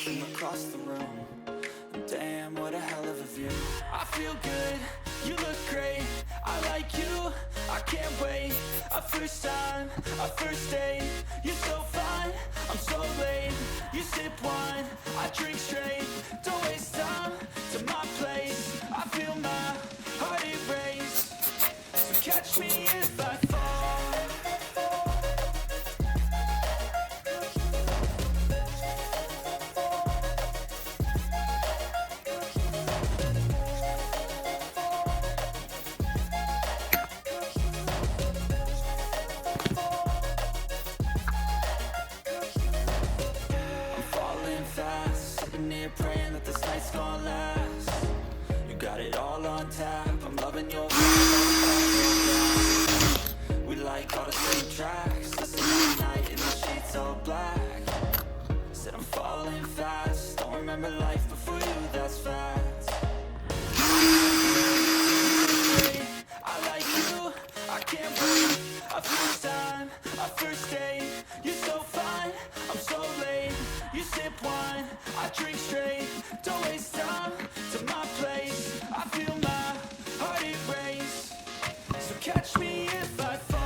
from across the room. And damn, what a hell of a view. I feel good, you look great, I like you, I can't wait. A first time, a first date, you're so fine, I'm so late. You sip wine, I drink straight, don't waste time to my place. I feel my heart erase, so catch me if I fall. Sitting here praying that this night's gonna last. You got it all on tap, I'm loving your vibe. We like all the same tracks, listen every night in the sheets all black. Said I'm falling fast, don't remember life before you, that's facts. I like you, I can't wait. A first time, a first date, you're so fine, I'm so late. You sip wine, I drink straight, don't waste time to my place. I feel my heart erase, so catch me if I fall.